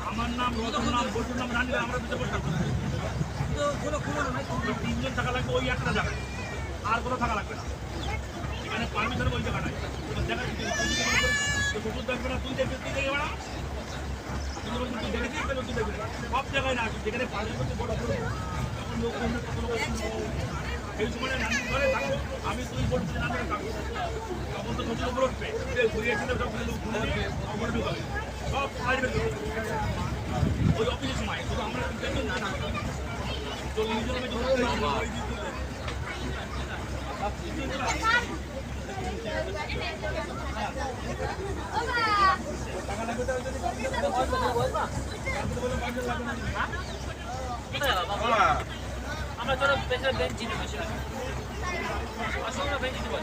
আমার নাম রতন নাম বসুর নাম রানী আমরা দিতে পারতাম তিনজন থাকা লাগবে ওই একটা জায়গায় আর কোনো থাকা লাগবে না এখানে পারমিশন ওই জায়গা নাই শ্বশুর দেখবে না তুই দেখবি তুই দেখে বেড়া তুই দেখেছিস তুই দেখবি সব জায়গায় না যেখানে পারমিশন বড় তখন লোক এই সময় রান্না ঘরে থাকবো আমি তুই বলছি না থাকবো তখন তো শ্বশুর উপর উঠবে ঘুরিয়েছিল তখন লোক ঘুরে ঢুকাবে সব আসবে ওই অফিসের সময় শুধু আমরা না 40 জনের আমরা চলো বেঞ্চে বেঞ্চি নেবো আসলে বেঞ্চি দেবো